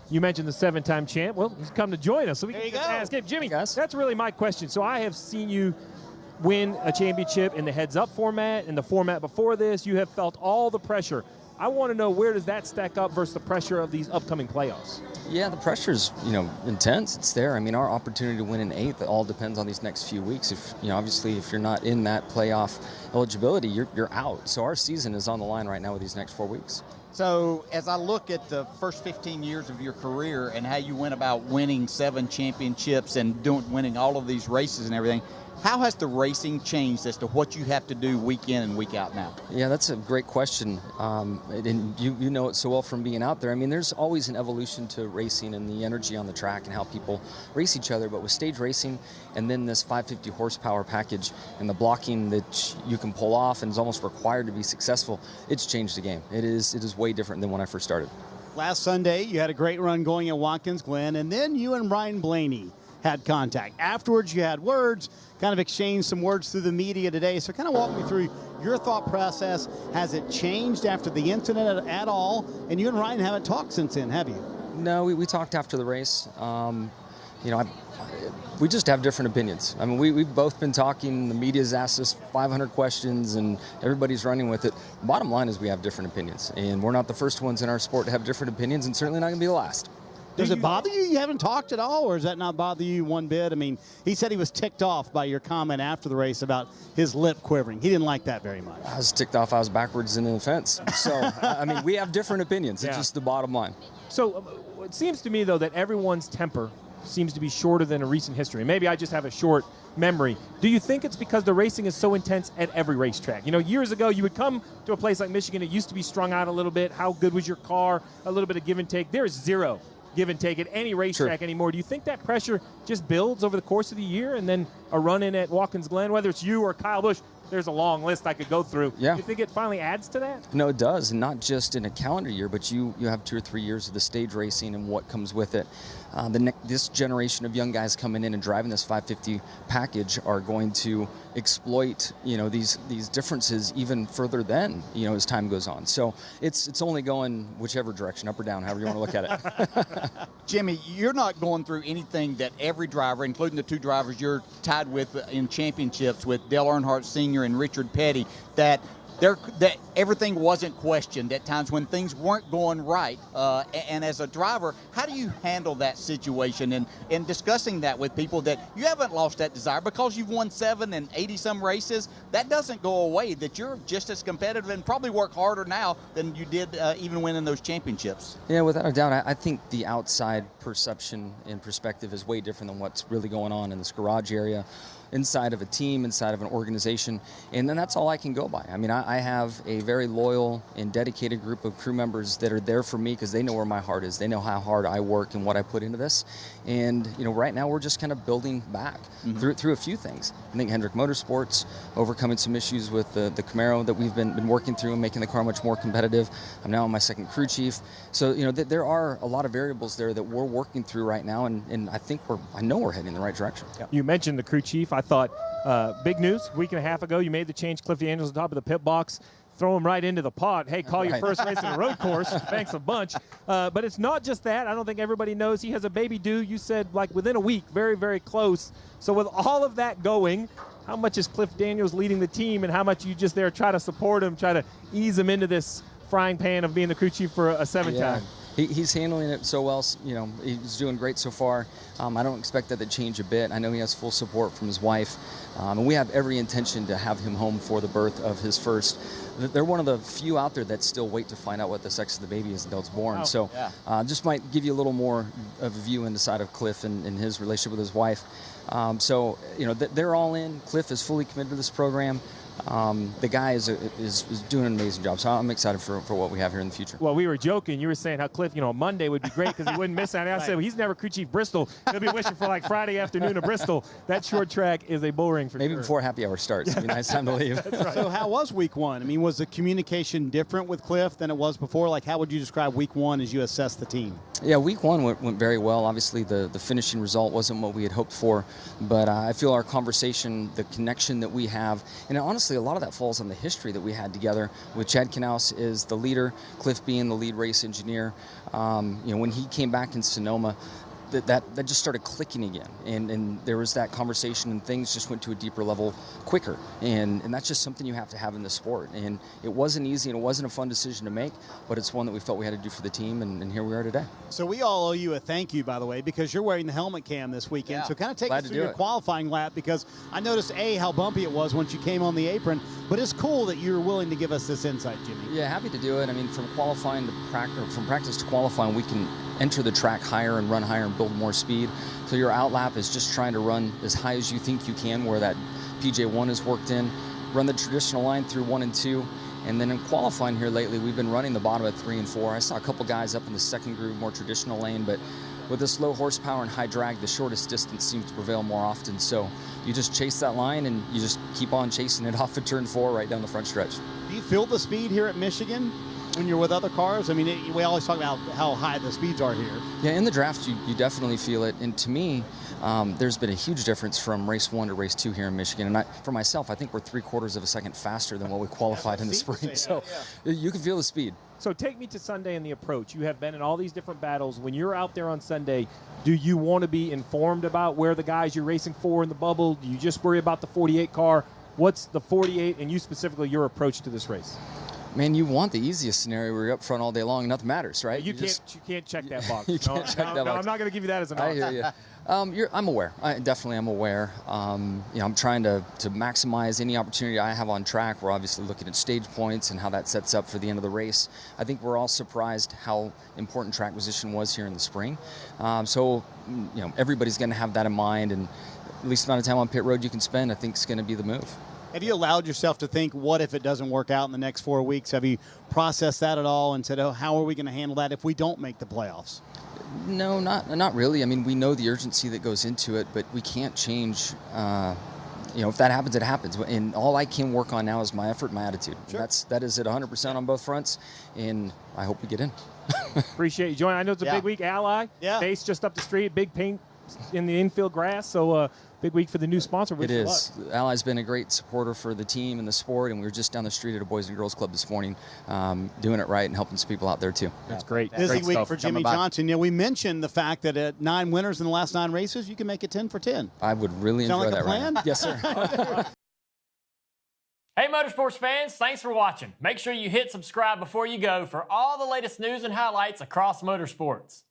You mentioned the 7-time champ. Well, he's come to join us, so we can just ask him. Jimmie, that's really my question. So I have seen you win a championship in the heads-up format, in the format before this. You have felt all the pressure. I want to know, where does that stack up versus the pressure of these upcoming playoffs? Yeah, the pressure's, intense. It's there. I mean, our opportunity to win an 8th, it all depends on these next few weeks. If, obviously, if you're not in that playoff eligibility, you're out. So our season is on the line right now with these next 4 weeks. So as I look at the first 15 years of your career and how you went about winning 7 championships and winning all of these races and everything, how has the racing changed as to what you have to do week in and week out now? Yeah, that's a great question. And you know it so well from being out there. I mean, there's always an evolution to racing and the energy on the track and how people race each other. But with stage racing and then this 550 horsepower package and the blocking that you can pull off and is almost required to be successful, it's changed the game. It is way different than when I first started. Last Sunday, you had a great run going at Watkins Glen, and then you and Ryan Blaney had contact. Afterwards, you had words, kind of exchanged some words through the media today. So kind of walk me through your thought process. Has it changed after the incident at all? And you and Ryan haven't talked since then, have you? No, we talked after the race. We just have different opinions. I mean, we've both been talking. The media's asked us 500 questions, and everybody's running with it. The bottom line is we have different opinions, and we're not the first ones in our sport to have different opinions, and certainly not going to be the last. Does it bother you? You haven't talked at all, or does that not bother you one bit? I mean, he said he was ticked off by your comment after the race about his lip quivering. He didn't like that very much. I was ticked off. I was backwards into the fence. So, I mean, we have different opinions. It's just the bottom line. So it seems to me, though, that everyone's temper seems to be shorter than a recent history. Maybe I just have a short memory. Do you think it's because the racing is so intense at every racetrack? Years ago, you would come to a place like Michigan. It used to be strung out a little bit. How good was your car? A little bit of give and take. There is zero give and take at any racetrack anymore. Do you think that pressure just builds over the course of the year, and then a run-in at Watkins Glen, whether it's you or Kyle Busch, there's a long list I could go through. Yeah. Do you think it finally adds to that? No, it does, and not just in a calendar year, but you have 2 or 3 years of the stage racing and what comes with it. This generation of young guys coming in and driving this 550 package are going to exploit these differences even further then as time goes on. So it's only going whichever direction, up or down, however you want to look at it. Jimmie, you're not going through anything that every driver, including the 2 drivers you're tied with in championships with Dale Earnhardt Sr. and Richard Petty, that everything wasn't questioned at times when things weren't going right. And as a driver, how do you handle that situation and discussing that with people that you haven't lost that desire because you've won 7 and 80-some races? That doesn't go away, that you're just as competitive and probably work harder now than you did even winning those championships. Yeah, without a doubt. I think the outside perception and perspective is way different than what's really going on in this garage area, inside of a team, inside of an organization, and then that's all I can go by. I mean, I have a very loyal and dedicated group of crew members that are there for me because they know where my heart is. They know how hard I work and what I put into this. And, right now we're just kind of building back through a few things. I think Hendrick Motorsports, overcoming some issues with the Camaro that we've been working through and making the car much more competitive. I'm now on my 2nd crew chief. So, there are a lot of variables there that we're working through right now, and I know we're heading in the right direction. Yeah. You mentioned the crew chief. I thought big news, a week and a half ago, you made the change. Cliff Daniels on top of the pit box. Throw him right into the pot. Hey, call your first race in a road course. Thanks a bunch. But it's not just that. I don't think everybody knows he has a baby due. You said like within a week, very, very close. So with all of that going, how much is Cliff Daniels leading the team, and how much you just there try to support him, try to ease him into this frying pan of being the crew chief for a 7th time? He's handling it so well. He's doing great so far. I don't expect that to change a bit. I know he has full support from his wife, and we have every intention to have him home for the birth of his first. They're one of the few out there that still wait to find out what the sex of the baby is until it's born. Just might give you a little more of a view in the side of Cliff and his relationship with his wife. They're all in. Cliff is fully committed to this program. The guy is doing an amazing job, so I'm excited for what we have here in the future. Well, we were joking. You were saying how Cliff, Monday would be great because he wouldn't miss out. I said, well, he's never crew chief Bristol. He'll be wishing for like Friday afternoon of Bristol. That short track is a bull ring for Maybe sure. before happy hour starts. It'd be a nice time to leave. That's right. So how was week 1? I mean, was the communication different with Cliff than it was before? Like, how would you describe week 1 as you assess the team? Yeah, week 1 went very well. Obviously, the finishing result wasn't what we had hoped for, but I feel our conversation, the connection that we have, and honestly, honestly, a lot of that falls on the history that we had together with Chad Knaus is the leader, Cliff being the lead race engineer. When he came back in Sonoma, that just started clicking again, and there was that conversation, and things just went to a deeper level quicker, and that's just something you have to have in the sport. And it wasn't easy, and it wasn't a fun decision to make, but it's one that we felt we had to do for the team, and here we are today. So we all owe you a thank you, by the way, because you're wearing the helmet cam this weekend. Yeah. So kind of take Glad us to through do your it. qualifying lap, because I noticed, how bumpy it was once you came on the apron, but it's cool that you're willing to give us this insight, Jimmy. Yeah, happy to do it. I mean, from qualifying to from practice to qualifying, we can enter the track higher and run higher and build more speed. So your out lap is just trying to run as high as you think you can, where that PJ1 is worked in. Run the traditional line through 1 and 2. And then in qualifying here lately, we've been running the bottom at 3 and 4. I saw a couple guys up in the second groove, more traditional lane, but with this low horsepower and high drag, the shortest distance seems to prevail more often. So you just chase that line and you just keep on chasing it off at turn 4 right down the front stretch. Do you feel the speed here at Michigan when you're with other cars? I mean, we always talk about how high the speeds are here. Yeah, in the draft, you definitely feel it. And to me, there's been a huge difference from race 1 to race 2 here in Michigan. And for myself, I think we're 3/4 of a second faster than what we qualified in the spring. So you can feel the speed. So take me to Sunday and the approach. You have been in all these different battles. When you're out there on Sunday, do you want to be informed about where the guys you're racing for in the bubble? Do you just worry about the 48 car? What's the 48 and you specifically your approach to this race? Man, you want the easiest scenario where you're up front all day long and nothing matters, right? You can't check that box. You can't check that box. I'm not going to give you that as an I option. hear you. I'm aware. I definitely am aware. I'm trying to maximize any opportunity I have on track. We're obviously looking at stage points and how that sets up for the end of the race. I think we're all surprised how important track position was here in the spring. Everybody's going to have that in mind, and at least the amount of time on pit road you can spend, I think, is going to be the move. Have you allowed yourself to think, what if it doesn't work out in the next 4 weeks? Have you processed that at all and said, how are we going to handle that if we don't make the playoffs? No, not really. I mean, we know the urgency that goes into it, but we can't change. If that happens, it happens. And all I can work on now is my effort, my attitude. Sure. That is at 100% on both fronts, and I hope we get in. Appreciate you joining. I know it's a big week. Ally, base just up the street, big paint in the infield grass. So big week for the new sponsor. It is. Ally's been a great supporter for the team and the sport, and we were just down the street at a Boys and Girls Club this morning, doing it right and helping some people out there too. That's great. Busy Great week stuff. for Jimmie Johnson. We mentioned the fact that at 9 winners in the last 9 races, you can make it 10 for 10. I would really Sound enjoy like a that right plan? now. Yes, sir. Hey Motorsports fans, thanks for watching. Make sure you hit subscribe before you go for all the latest news and highlights across motorsports.